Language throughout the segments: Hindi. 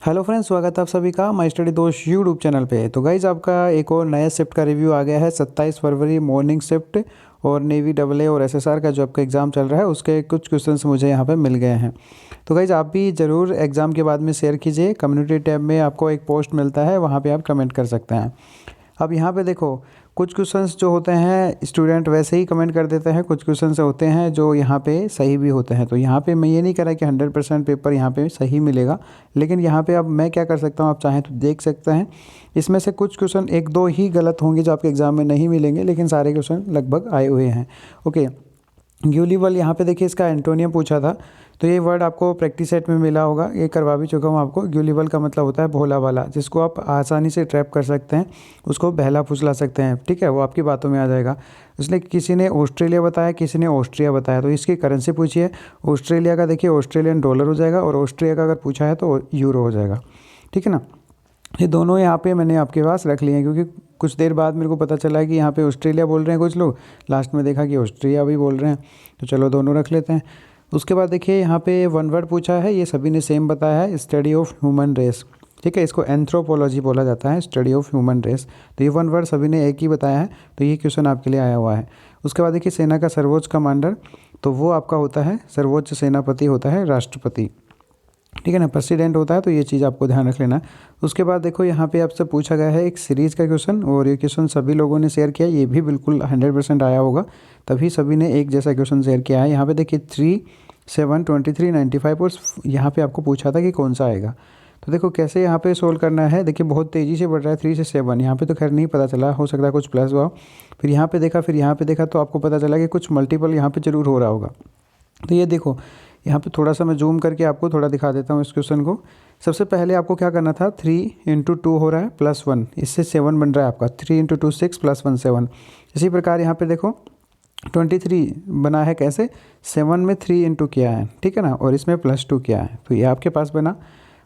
हेलो फ्रेंड्स, स्वागत है आप सभी का माई स्टडी दोस्त यूट्यूब चैनल पे। तो गाइज आपका एक और नया शिफ्ट का रिव्यू आ गया है। 27 फरवरी मॉर्निंग शिफ्ट और नेवी डबल ए और एसएसआर का जो आपका एग्ज़ाम चल रहा है उसके कुछ क्वेश्चंस मुझे यहाँ पे मिल गए हैं। तो गाइज आप भी ज़रूर एग्ज़ाम के बाद में शेयर कीजिए। कम्युनिटी टैब में आपको एक पोस्ट मिलता है, वहाँ पर आप कमेंट कर सकते हैं। अब यहाँ पे देखो, कुछ क्वेश्चंस जो होते हैं स्टूडेंट वैसे ही कमेंट कर देते हैं, कुछ क्वेश्चंस होते हैं जो यहाँ पे सही भी होते हैं। तो यहाँ पे मैं ये नहीं कह रहा कि 100% पेपर यहाँ पे सही मिलेगा, लेकिन यहाँ पे अब मैं क्या कर सकता हूँ, आप चाहें तो देख सकते हैं। इसमें से कुछ क्वेश्चन एक दो ही गलत होंगे जो आपके एग्ज़ाम में नहीं मिलेंगे, लेकिन सारे क्वेश्चन लगभग आए हुए हैं। ओके, ग्यूलीबल यहाँ पे देखिए इसका एंटोनियम पूछा था, तो ये वर्ड आपको प्रैक्टिस सेट में मिला होगा, ये करवा भी चुका हूँ आपको। ग्यूलीबल का मतलब होता है भोला वाला, जिसको आप आसानी से ट्रैप कर सकते हैं, उसको बहला फुसला सकते हैं। ठीक है, वो आपकी बातों में आ जाएगा। इसलिए किसी ने ऑस्ट्रेलिया बताया, किसी ने ऑस्ट्रिया बताया, तो इसकी करेंसी पूछी है। ऑस्ट्रेलिया का देखिए ऑस्ट्रेलियन डॉलर हो जाएगा, और ऑस्ट्रिया का अगर पूछा है तो यूरो हो जाएगा। ठीक है ना, ये दोनों यहाँ पे मैंने आपके पास रख लिए हैं, क्योंकि कुछ देर बाद मेरे को पता चला है कि यहाँ पे ऑस्ट्रेलिया बोल रहे हैं कुछ लोग, लास्ट में देखा कि ऑस्ट्रिया भी बोल रहे हैं, तो चलो दोनों रख लेते हैं। उसके बाद देखिए यहाँ पे वन वर्ड पूछा है, ये सभी ने सेम बताया है, स्टडी ऑफ ह्यूमन रेस। ठीक है, इसको एंथ्रोपोलॉजी बोला जाता है, स्टडी ऑफ ह्यूमन रेस। तो ये वन वर्ड सभी ने एक ही बताया है, तो ये क्वेश्चन आपके लिए आया हुआ है। उसके बाद देखिए सेना का सर्वोच्च कमांडर, तो वो आपका होता है सर्वोच्च सेनापति होता है राष्ट्रपति। ठीक है ना, प्रेसिडेंट होता है, तो ये चीज़ आपको ध्यान रख लेना। उसके बाद देखो यहाँ पे आपसे पूछा गया है एक सीरीज़ का क्वेश्चन, और ये क्वेश्चन सभी लोगों ने शेयर किया, ये भी बिल्कुल 100% आया होगा, तभी सभी ने एक जैसा क्वेश्चन शेयर किया है। यहाँ पे देखिए 3, 7, 23, 95 और यहाँ पे आपको पूछा था कि कौन सा आएगा। तो देखो कैसे यहाँ पे सोल्व करना है। देखिए बहुत तेज़ी से बढ़ रहा है 3 से 7, यहाँ पे तो खैर नहीं पता चला, हो सकता है कुछ प्लस हुआ। फिर यहाँ पे देखा, फिर यहाँ पे देखा, तो आपको पता चला कि कुछ मल्टीपल यहाँ पे जरूर हो रहा होगा। तो ये देखो यहाँ पे थोड़ा सा मैं जूम करके आपको थोड़ा दिखा देता हूँ इस क्वेश्चन को। सबसे पहले आपको क्या करना था, 3 × 2 हो रहा है +1, इससे 7 बन रहा है आपका। 3 × 2 6 +1 7। इसी प्रकार यहाँ पे देखो 23 बना है, कैसे 7 में 3 इंटू किया है, ठीक है ना, और इसमें +2 किया है, तो ये आपके पास बना।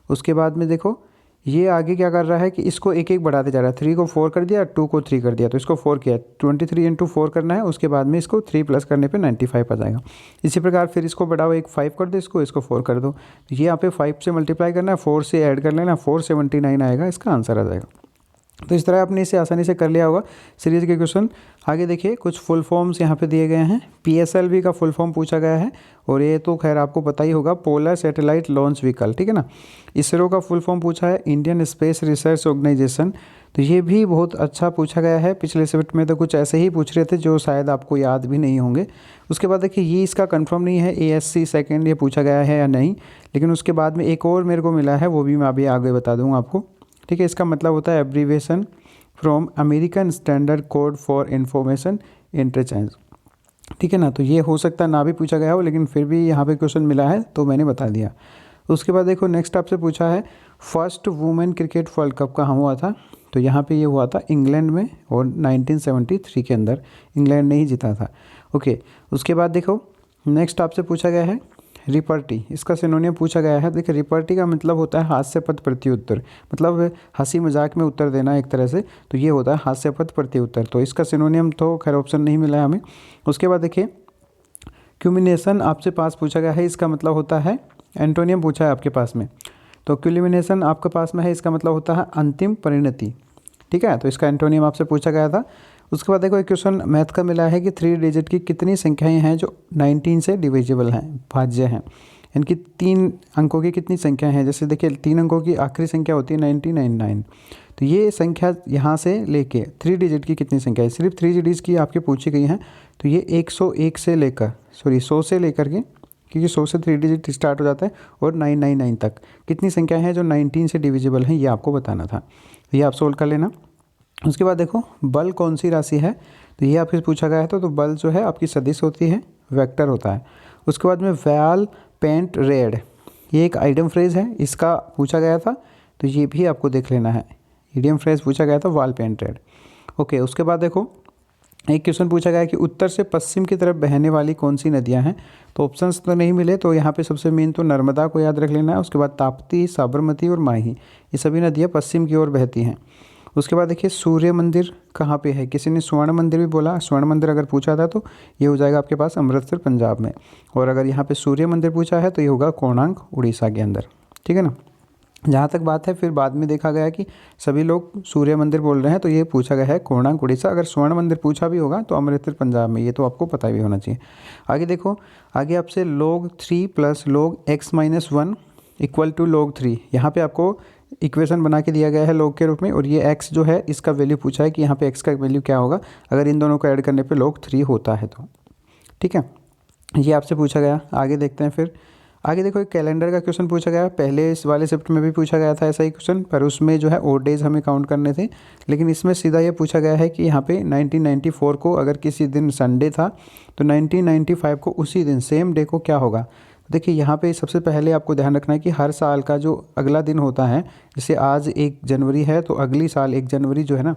उसके बाद में देखो ये आगे क्या कर रहा है कि इसको एक एक बढ़ाते जा रहा है। 3 को 4 कर दिया, 2 को 3 कर दिया, तो इसको 4 किया। 23 × 4 करना है, उसके बाद में इसको 3 प्लस करने पे 95 आ जाएगा। इसी प्रकार फिर इसको बढ़ाओ, एक 5 कर दो, इसको 4 कर दो, तो ये यहाँ पे 5 से मल्टीप्लाई करना है, 4 से ऐड कर लेना, 479 आएगा, इसका आंसर आ जाएगा। तो इस तरह आपने इसे आसानी से कर लिया होगा सीरीज़ के क्वेश्चन। आगे देखिए कुछ फुल फॉर्म्स यहाँ पे दिए गए हैं। PSLV का फुल फॉर्म पूछा गया है, और ये तो खैर आपको पता ही होगा, पोलर सैटेलाइट लॉन्च व्हीकल। ठीक है ना। इसरो का फुल फॉर्म पूछा है, इंडियन स्पेस रिसर्च ऑर्गेनाइजेशन, तो ये भी बहुत अच्छा पूछा गया है। पिछले शिफ्ट में तो कुछ ऐसे ही पूछ रहे थे जो शायद आपको याद भी नहीं होंगे। उसके बाद देखिए ये इसका कंफर्म नहीं है ASC सेकेंड ये पूछा गया है या नहीं, लेकिन उसके बाद में एक और मेरे को मिला है, वो भी मैं अभी आगे बता दूँगा आपको। ठीक है, इसका मतलब होता है abbreviation from American standard code for information interchange. ठीक है ना, तो ये हो सकता है ना भी पूछा गया हो, लेकिन फिर भी यहाँ पे क्वेश्चन मिला है तो मैंने बता दिया। उसके बाद देखो नेक्स्ट आपसे पूछा है first women cricket world cup कहाँ हुआ था, तो यहाँ पे ये हुआ था इंग्लैंड में, और 1973 के अंदर इंग्लैंड ने ही जीता था। ओके, उसके बाद देखो नेक्स्ट आपसे पूछा गया है रिपर्टी, इसका सिनोनियम पूछा गया है। देखिए रिपर्टी का मतलब होता है हास्यपद प्रत्युत्तर, मतलब हंसी मजाक में उत्तर देना एक तरह से, तो ये होता है हास्यपद प्रत्युत्तर। तो इसका सिनोनियम तो खैर ऑप्शन नहीं मिला है हमें। उसके बाद देखिए क्यूमिनेशन आपसे पास पूछा गया है, इसका मतलब होता है एंटोनियम पूछा है आपके पास में, तो क्यूलिमिनेशन आपके पास में है, इसका मतलब होता है अंतिम परिणति। ठीक है, तो इसका एंटोनियम आपसे पूछा गया था। उसके बाद देखो एक क्वेश्चन मैथ का मिला है कि 3 डिजिट की कितनी संख्याएं हैं जो 19 से डिविजिबल हैं, भाज्य हैं। इनकी 3 अंकों की कितनी संख्याएं हैं, जैसे देखिए 3 अंकों की आखिरी संख्या होती है 99, तो ये संख्या यहाँ से लेके 3 डिजिट की कितनी संख्या है, सिर्फ 3 डिजिट की आपकी पूछी गई हैं। तो ये 101 से लेकर 100 से लेकर के, क्योंकि 100 से 3 डिजिट स्टार्ट हो जाता है, और 999 तक कितनी संख्याएं हैं जो 19 से डिविजिबल हैं, ये आपको बताना था। तो ये आप सोल्व कर लेना। उसके बाद देखो बल कौन सी राशि है, तो ये आपसे पूछा गया है, तो बल जो है आपकी सदिश होती है, वेक्टर होता है। उसके बाद में वॉल पेंट रेड, ये एक आइडियम फ्रेज है, इसका पूछा गया था, तो ये भी आपको देख लेना है। इडियम फ्रेज पूछा गया था वॉल पेंट रेड। ओके, उसके बाद देखो एक क्वेश्चन पूछा गया है कि उत्तर से पश्चिम की तरफ बहने वाली कौन सी नदियां हैं, तो ऑप्शंस तो नहीं मिले, तो यहाँ पे सबसे मेन तो नर्मदा को याद रख लेना है। उसके बाद ताप्ती, साबरमती और माही, ये सभी नदियाँ पश्चिम की ओर बहती हैं। उसके बाद देखिए सूर्य मंदिर कहाँ पे है, किसी ने स्वर्ण मंदिर भी बोला, स्वर्ण मंदिर अगर पूछा था तो ये हो जाएगा आपके पास अमृतसर पंजाब में, और अगर यहाँ पे सूर्य मंदिर पूछा है तो ये होगा कोणार्क उड़ीसा के अंदर। ठीक है ना। जहाँ तक बात है, फिर बाद में देखा गया कि सभी लोग सूर्य मंदिर बोल रहे हैं, तो ये पूछा गया है कोणार्क उड़ीसा। अगर स्वर्ण मंदिर पूछा भी होगा तो अमृतसर पंजाब में, ये तो आपको पता भी होना चाहिए। आगे देखो, आगे आपसे log 3 plus log x-1 equal to log 3, यहाँ पे आपको इक्वेशन बना के दिया गया है log के रूप में, और ये x जो है इसका वैल्यू पूछा है कि यहाँ पे x का वैल्यू क्या होगा अगर इन दोनों को ऐड करने पे log 3 होता है तो। ठीक है, ये आपसे पूछा गया। आगे देखते हैं फिर। आगे देखो, एक कैलेंडर का क्वेश्चन पूछा गया, पहले इस वाले शिफ्ट में भी पूछा गया था ऐसा ही क्वेश्चन, पर उसमें जो है ओड डेज हमें काउंट करने थे। लेकिन इसमें सीधा ये पूछा गया है कि यहाँ पे 1994 को अगर किसी दिन संडे था तो 1995 को उसी दिन सेम डे को क्या होगा। देखिए यहाँ पे सबसे पहले आपको ध्यान रखना है कि हर साल का जो अगला दिन होता है, जैसे आज 1 जनवरी है तो अगली साल 1 जनवरी जो है ना,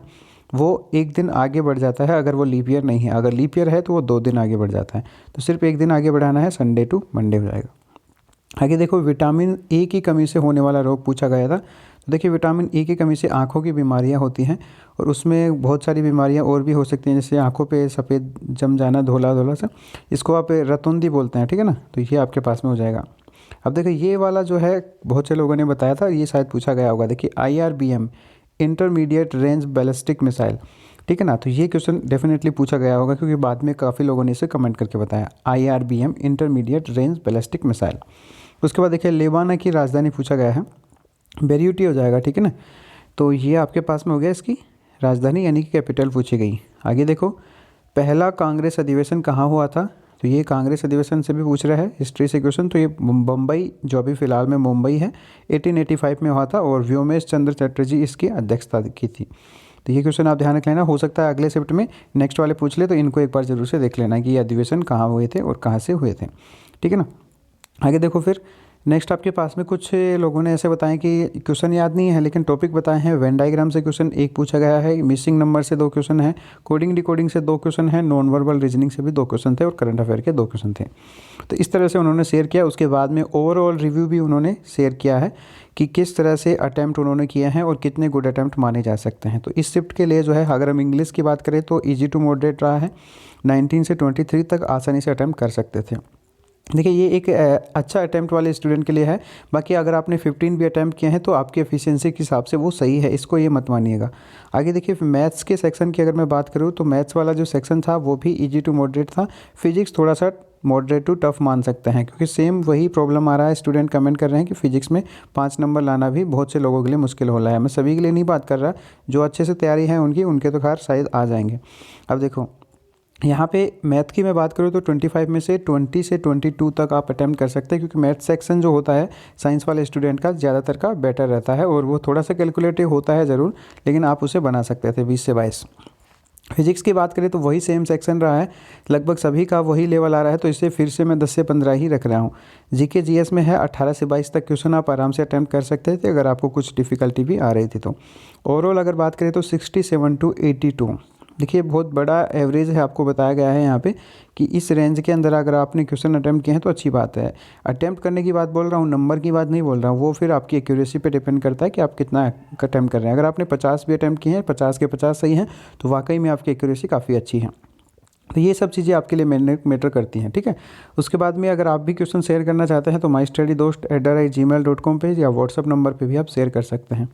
वो एक दिन आगे बढ़ जाता है अगर वो लीप ईयर नहीं है। अगर लीप ईयर है तो वो 2 दिन आगे बढ़ जाता है, तो सिर्फ एक दिन आगे बढ़ाना है, संडे टू मंडे हो जाएगा। आगे देखो, विटामिन ए की कमी से होने वाला रोग पूछा गया था। तो देखिए, विटामिन ए की कमी से आँखों की बीमारियाँ होती हैं, और उसमें बहुत सारी बीमारियाँ और भी हो सकती हैं, जैसे आँखों पे सफ़ेद जम जाना, धोला धोला सा, इसको आप रतौंधी बोलते हैं। ठीक है ना, तो ये आपके पास में हो जाएगा। अब देखो, ये वाला जो है बहुत से लोगों ने बताया था, ये शायद पूछा गया होगा। देखिए, IRBM intermediate range ballistic missile, ठीक है ना, तो ये क्वेश्चन डेफिनेटली पूछा गया होगा क्योंकि बाद में काफ़ी लोगों ने इसे कमेंट करके बताया, IRBM intermediate range ballistic missile. उसके बाद देखिए, लेबाना की राजधानी पूछा गया है, बेरूटी हो जाएगा। ठीक है ना, तो ये आपके पास में हो गया इसकी राजधानी, यानी कि कैपिटल पूछी गई। आगे देखो, पहला कांग्रेस अधिवेशन कहाँ हुआ था, तो ये कांग्रेस अधिवेशन से भी पूछ रहा है हिस्ट्री से क्वेश्चन। तो ये बम्बई, जो अभी फ़िलहाल में मुंबई है, 1885 में हुआ था, और व्योमेश चंद्र चटर्जी इसकी अध्यक्षता की थी। तो ये क्वेश्चन आप ध्यान रख लेना, हो सकता है अगले शिफ्ट में नेक्स्ट वाले पूछ ले, तो इनको एक बार जरूर से देख लेना कि ये अधिवेशन कहाँ हुए थे और कहाँ से हुए थे। ठीक है ना, आगे देखो फिर नेक्स्ट आपके पास में कुछ लोगों ने ऐसे बताएं कि क्वेश्चन याद नहीं है लेकिन टॉपिक बताए हैं। वेन डायग्राम से क्वेश्चन एक पूछा गया है, मिसिंग नंबर से 2 क्वेश्चन है, कोडिंग डिकोडिंग से 2 क्वेश्चन है, नॉन वर्बल रीजनिंग से भी 2 क्वेश्चन थे, और करंट अफेयर के 2 क्वेश्चन थे। तो इस तरह से उन्होंने शेयर किया। उसके बाद में ओवरऑल रिव्यू भी उन्होंने शेयर किया है कि किस तरह से अटैम्प्ट उन्होंने किए हैं और कितने गुड अटैम्प्ट माने जा सकते हैं। तो इस शिफ्ट के लिए जो है, अगर हम इंग्लिश की बात करें तो ईजी टू मॉडरेट रहा है, 19 से 23 तक आसानी से अटैम्प्ट कर सकते थे। देखिए, ये एक अच्छा अटैम्प्ट वाले स्टूडेंट के लिए है। बाकी अगर आपने 15 भी अटैम्प्ट किए हैं तो आपकी एफिशिएंसी के हिसाब से वो सही है, इसको ये मत मानिएगा। आगे देखिए, मैथ्स के सेक्शन की अगर मैं बात करूँ तो मैथ्स वाला जो सेक्शन था वो भी इजी टू मॉडरेट था। फिजिक्स थोड़ा सा मॉडरेट टू टफ मान सकते हैं, क्योंकि सेम वही प्रॉब्लम आ रहा है। स्टूडेंट कमेंट कर रहे हैं कि फिजिक्स में 5 नंबर लाना भी बहुत से लोगों के लिए मुश्किल हो रहा है। मैं सभी के लिए नहीं बात कर रहा, जो अच्छे से तैयारी है उनके तो खैर शायद आ जाएंगे। अब देखो, यहाँ पे मैथ की मैं बात करूँ तो 25 में से 20 से 22 तक आप अटैम्प्ट कर सकते हैं, क्योंकि मैथ सेक्शन जो होता है साइंस वाले स्टूडेंट का ज़्यादातर का बेटर रहता है, और वो थोड़ा सा कैलकुलेटिव होता है ज़रूर, लेकिन आप उसे बना सकते थे 20 से 22। फिजिक्स की बात करें तो वही सेम सेक्शन रहा है, लगभग सभी का वही लेवल आ रहा है, तो इसे फिर से मैं 10 से 15 ही रख रहा हूँ। जीके जीएस में है 18 से 22 तक क्वेश्चन आप आराम से अटैम्प्ट कर सकते थे अगर आपको कुछ डिफ़िकल्टी भी आ रही थी तो। ओवरऑल अगर बात करें तो 67 टू 82, देखिए बहुत बड़ा एवरेज है, आपको बताया गया है यहाँ पे कि इस रेंज के अंदर अगर आपने क्वेश्चन अटैम्प्ट किए हैं तो अच्छी बात है। अटैम्प्ट करने की बात बोल रहा हूँ, नंबर की बात नहीं बोल रहा हूँ, वो फिर आपकी एक्यूरेसी पे डिपेंड करता है कि आप कितना अटैम्प्ट कर रहे हैं। अगर आपने 50 भी अटैम्प्ट किए हैं, 50 के 50 सही हैं, तो वाकई में आपकी एक्यूरेसी काफ़ी अच्छी है। तो ये सब चीज़ें आपके लिए मैटर करती हैं। ठीक है, उसके बाद में अगर आप भी क्वेश्चन शेयर करना चाहते हैं तो mystudydost@gmail.com पे या व्हाट्सअप नंबर पे भी आप शेयर कर सकते हैं।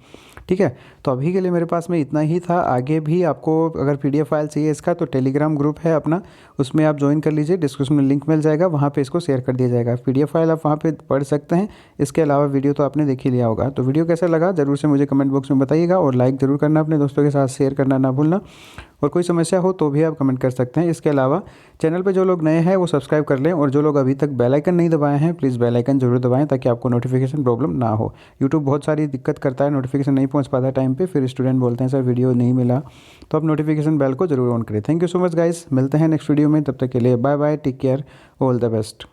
ठीक है, तो अभी के लिए मेरे पास में इतना ही था। आगे भी आपको अगर PDF फाइल चाहिए इसका, तो टेलीग्राम ग्रुप है अपना, उसमें आप ज्वाइन कर लीजिए, डिस्क्रिप्शन में लिंक मिल जाएगा, वहाँ पे इसको शेयर कर दिया जाएगा। PDF फाइल आप वहाँ पे पढ़ सकते हैं। इसके अलावा वीडियो तो आपने देख ही लिया होगा। तो वीडियो कैसा लगा ज़रूर से मुझे कमेंट बॉक्स में बताइएगा, और लाइक ज़रूर करना, अपने दोस्तों के साथ शेयर करना ना भूलना, और कोई समस्या हो तो भी आप कमेंट कर सकते हैं। इसके अलावा चैनल पे जो लोग नए हैं वो सब्सक्राइब कर लें, और जो लोग अभी तक बेल आइकन नहीं दबाए हैं प्लीज़ बेल आइकन जरूर दबाएं, ताकि आपको नोटिफिकेशन प्रॉब्लम ना हो। यूट्यूब बहुत सारी दिक्कत करता है, नोटिफिकेशन नहीं पहुंच पाता टाइम पे, फिर स्टूडेंट बोलते हैं सर वीडियो नहीं मिला, तो आप नोटिफिकेशन बेल को जरूर ऑन करें। Thank you so much guys, मिलते हैं नेक्स्ट वीडियो में, तब तक के लिए bye bye, take care, all the best.